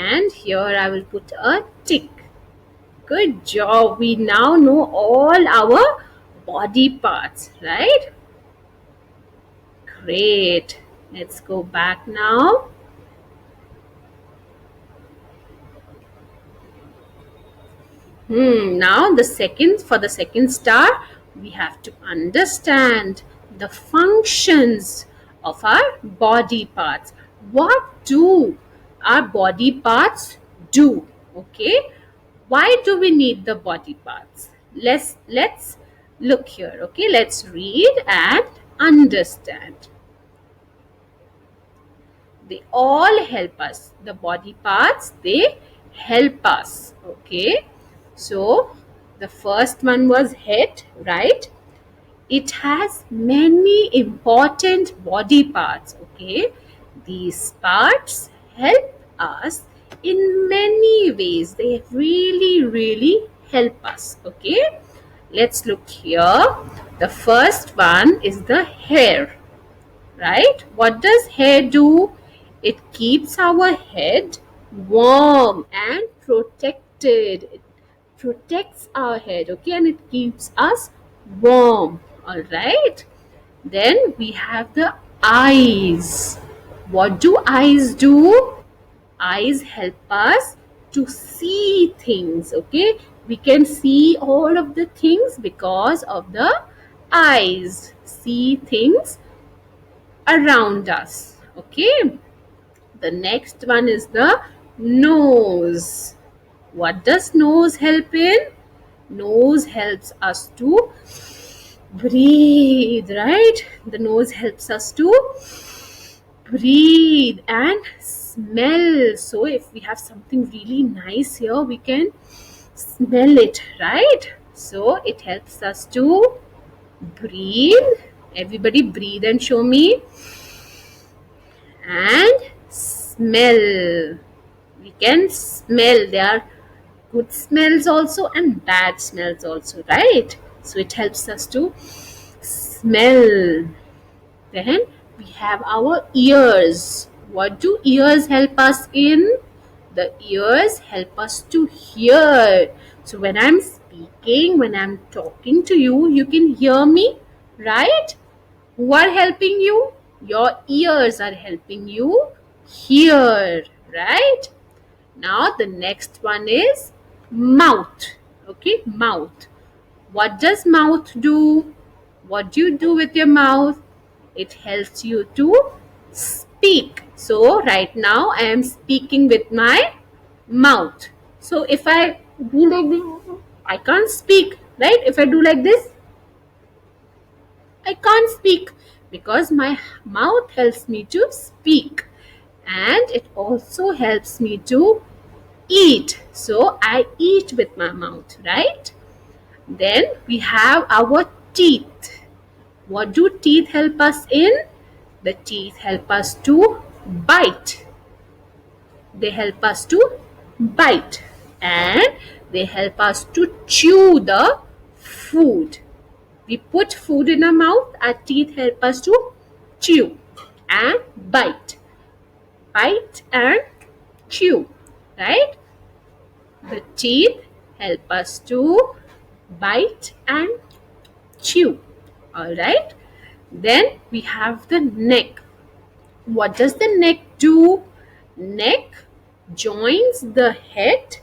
And here I will put a tick. Good job. We now know all our body parts, right? Great. Let's go back now. Now for the second star, we have to understand the functions of our body parts. What do our body parts do? Okay. Why do we need the body parts? Let's look here. Okay. Let's read and understand. They all help us. The body parts, they help us. Okay. So the first one was head, right? It has many important body parts. Okay. These parts help us in many ways. They really help us. Okay. Let's look here. The first one is the hair, right? What does hair do? It keeps our head warm and protected. It protects our head, okay, and it keeps us warm. All right. Then we have the eyes. What do eyes do? Eyes help us to see things, okay? We can see all of the things because of the eyes. See things around us. Okay. The next one is the nose. What does nose help in? Nose helps us to breathe, right? The nose helps us to breathe and smell. So if we have something really nice here, we can smell it, right? So it helps us to breathe. Everybody breathe and show me. And smell. We can smell. There are good smells also and bad smells also, right? So it helps us to smell. Then we have our ears. What do ears help us in? The ears help us to hear. So when I'm speaking, when I'm talking to you, you can hear me, right? Who are helping you? Your ears are helping you hear, right? Now the next one is mouth. Okay, mouth. What does mouth do? What do you do with your mouth? It helps you to speak. So right now I am speaking with my mouth. So if I do like this, I can't speak, right? If I do like this, I can't speak because my mouth helps me to speak, and it also helps me to eat. So I eat with my mouth, right? Then we have our teeth. What do teeth help us in? The teeth help us to bite. They help us to bite, and they help us to chew the food. We put food in our mouth, our teeth help us to chew and bite. Bite and chew, right? The teeth help us to bite and chew. Alright. Then we have the neck. What does the neck do? Neck joins the head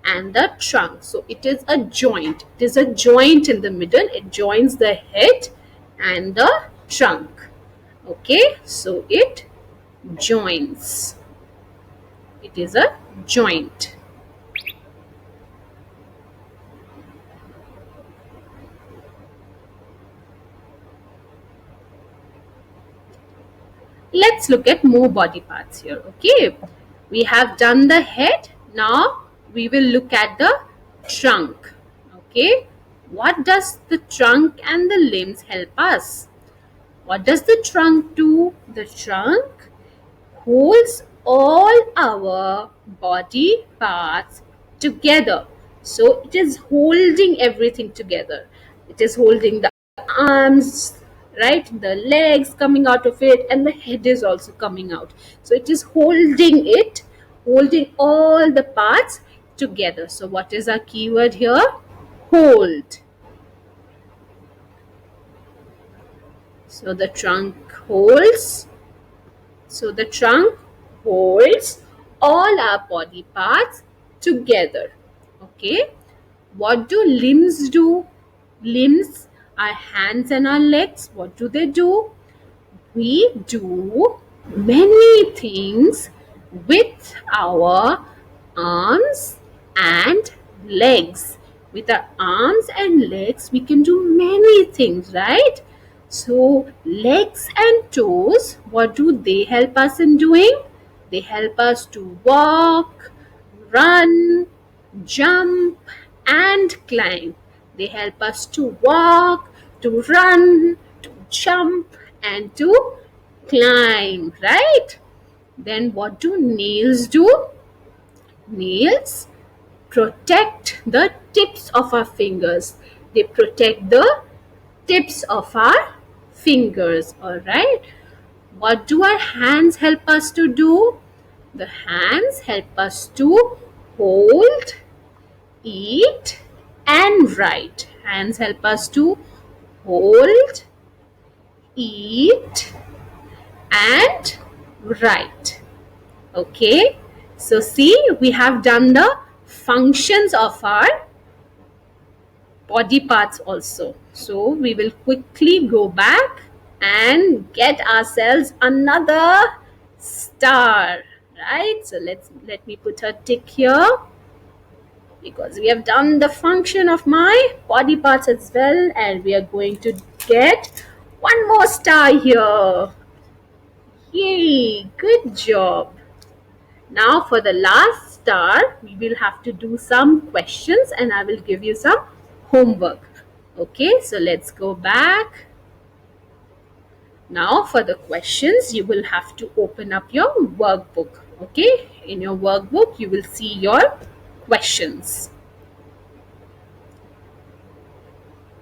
and the trunk. So it is a joint. It is a joint in the middle. It joins the head and the trunk. Okay, so it joins. It is a joint. Let's look at more body parts here. Okay, we have done the head. Now we will look at the trunk. Okay, what does the trunk and the limbs help us? What does the trunk do? The trunk holds all our body parts together. So it is holding everything together. It is holding the arms, right? The legs coming out of it, and the head is also coming out. So it is holding it holding all the parts together. So what is our keyword here? Hold. So the trunk holds. So the trunk holds all our body parts together. Okay. What do limbs do? Limbs, our hands and our legs, what do they do? We do many things with our arms and legs. With our arms and legs, we can do many things, right? So, legs and toes, what do they help us in doing? They help us to walk, run, jump, and climb. They help us to walk, to run, to jump, and to climb, right? Then what do nails do? Nails protect the tips of our fingers. They protect the tips of our fingers, all right? What do our hands help us to do? The hands help us to hold, eat, and write. Hands help us to hold, eat, and write. Okay, so see, we have done the functions of our body parts also. So we will quickly go back and get ourselves another star, right? So let me put a tick here, because we have done the function of my body parts as well, and we are going to get one more star here. Yay, good job. Now for the last star, we will have to do some questions and I will give you some homework. Okay, so let's go back. Now for the questions, you will have to open up your workbook. Okay, in your workbook, you will see your questions.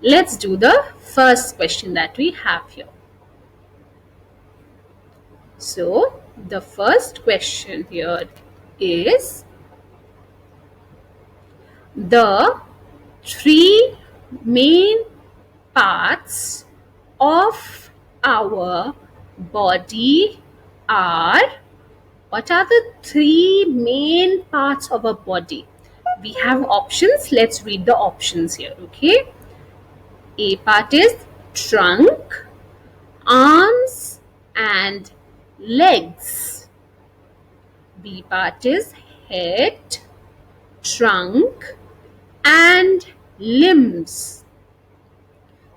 Let's do the first question that we have here. So the first question here is, the three main parts of our body are, what are the three main parts of a body? We have options. Let's read the options here. Okay. A part is trunk, arms, and legs. B part is head, trunk, and limbs.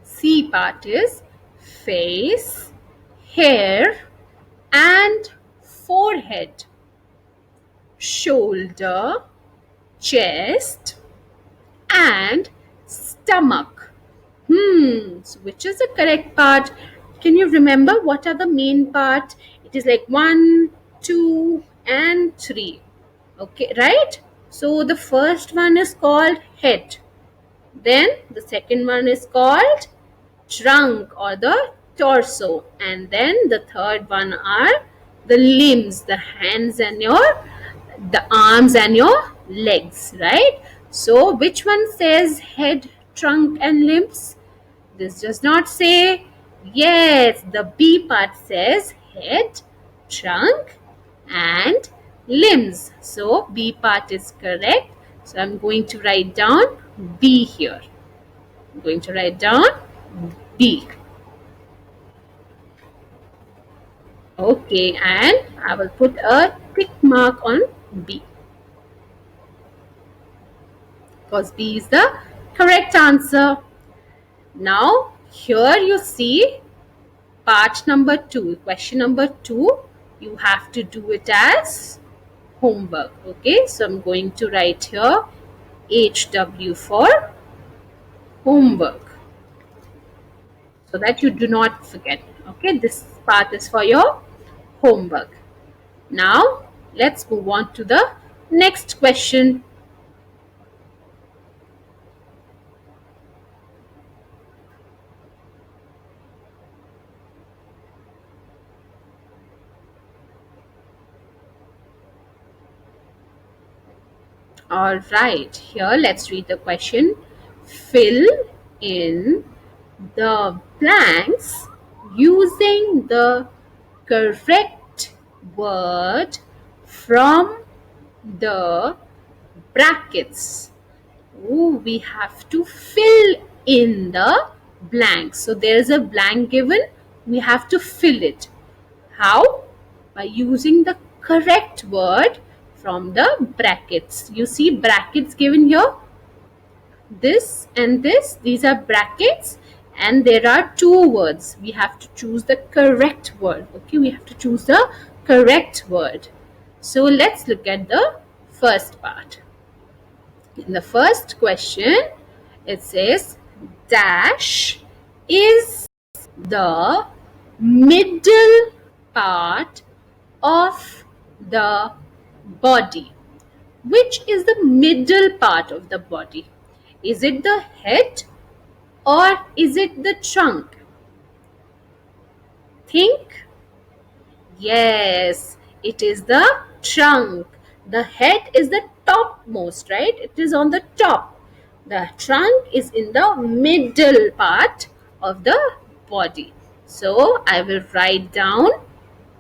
C part is face, hair, and forehead, shoulder, chest, and stomach. So which is the correct part? Can you remember what are the main part? It is like 1, 2, and 3. Okay, right? So the first one is called head. Then the second one is called trunk or the torso, and then the third one are the limbs, the hands and the arms and your legs, right? So which one says head, trunk, and limbs? This does not say. Yes, the B part says head, trunk, and limbs. So B part is correct. So I'm going to write down B here. I'm going to write down B. Okay, and I will put a tick mark on B, because B is the correct answer. Now, here you see part number 2, question number 2. You have to do it as homework. Okay, so I'm going to write here HW for homework, so that you do not forget. Okay, this part is for your homework. Now, let's move on to the next question. All right, here let's read the question. Fill in the blanks using the correct word from the brackets. Oh, we have to fill in the blank. So there's a blank given, we have to fill it. How? By using the correct word from the brackets. You see brackets given here, this and this, these are brackets, and there are two words. We have to choose the correct word. Okay, we have to choose the correct word. So let's look at the first part. In the first question, it says dash is the middle part of the body. Which is the middle part of the body? Is it the head or is it the trunk? Think. Yes, it is the trunk. The head is the topmost, right? It is on the top. The trunk is in the middle part of the body. So I will write down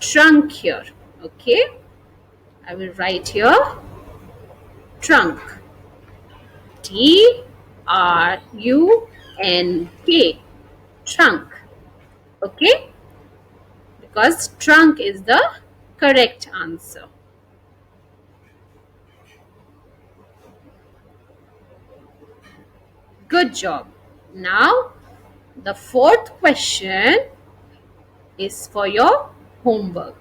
trunk here. Okay, I will write here trunk. Trunk. Trunk. Okay, because trunk is the correct answer. Good job. Now, the fourth question is for your homework.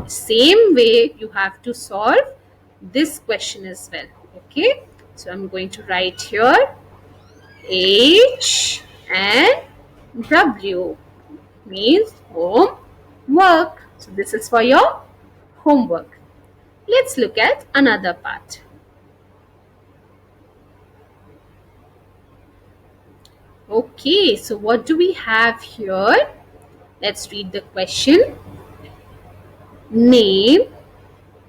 Same way you have to solve this question as well. Okay, so I'm going to write here H and W means homework. So this is for your homework. Let's look at another part. Okay, so what do we have here? Let's read the question. Name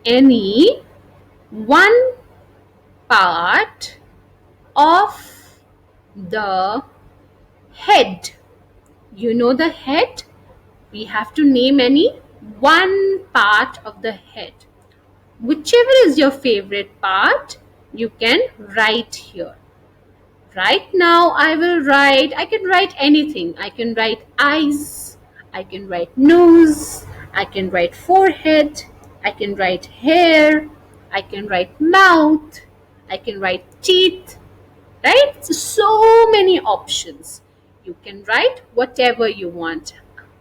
any one part of the head. You know the head? We have to name any one part of the head. Whichever is your favorite part, you can write here. Right now I can write anything. I can write eyes, I can write nose, I can write forehead, I can write hair, I can write mouth, I can write teeth, right? So many options. You can write whatever you want.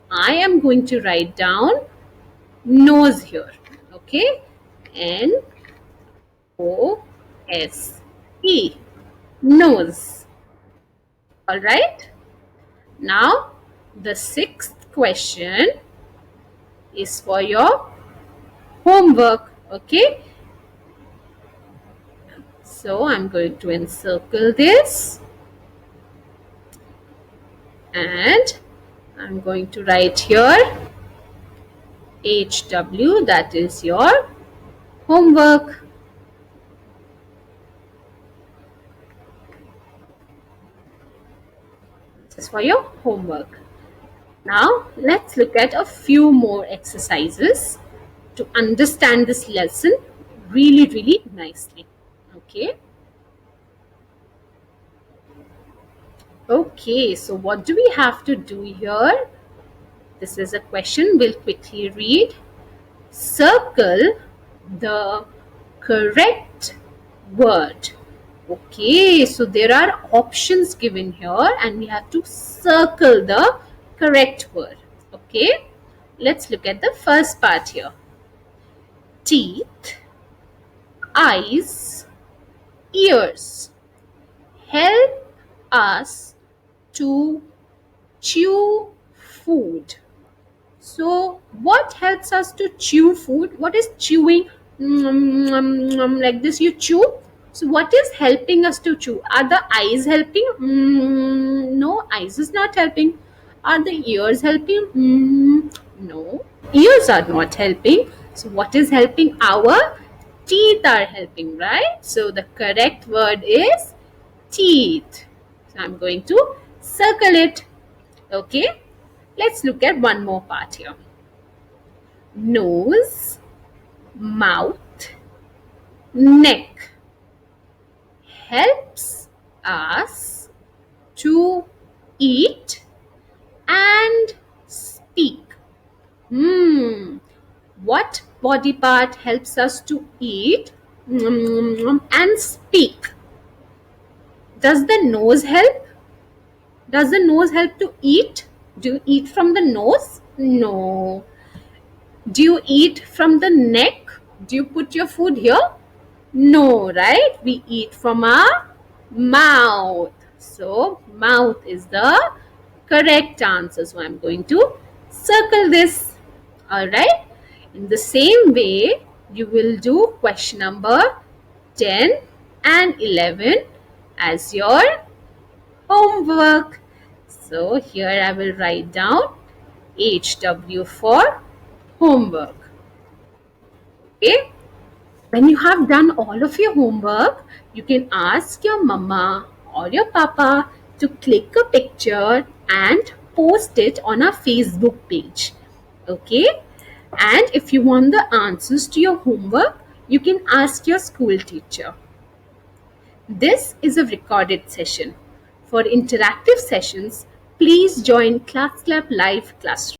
I am going to write down nose here. Okay, Nose, nose. All right. Now, the sixth question is for your homework. Okay. So, I'm going to encircle this and I'm going to write here HW, that is your homework. This is for your homework. Now, let's look at a few more exercises to understand this lesson really nicely. Okay. Okay, so what do we have to do here? This is a question we'll quickly read. Circle the correct word. Okay, so there are options given here and we have to circle the correct word. Okay, let's look at the first part here. Teeth, eyes, ears help us to chew food. So what helps us to chew food? What is chewing? Like this you chew. So what is helping us to chew? Are the eyes helping? No, eyes is not helping. Are the ears helping? No, ears are not helping. So what is helping our teeth are helping, right? So the correct word is teeth. So I'm going to circle it. Okay, let's look at one more part here. Nose, mouth, neck helps us to eat and speak. What body part helps us to eat and speak? Does the nose help? Does the nose help to eat? Do you eat from the nose? No. Do you eat from the neck? Do you put your food here? No, right? We eat from our mouth. So, mouth is the correct answer. So, I'm going to circle this. Alright? In the same way, you will do question number 10 and 11 as your homework. So, here I will write down HW for homework. Okay? When you have done all of your homework, you can ask your mama or your papa to click a picture and post it on our Facebook page. Okay? And if you want the answers to your homework, you can ask your school teacher. This is a recorded session. For interactive sessions, please join Class Club Live classroom.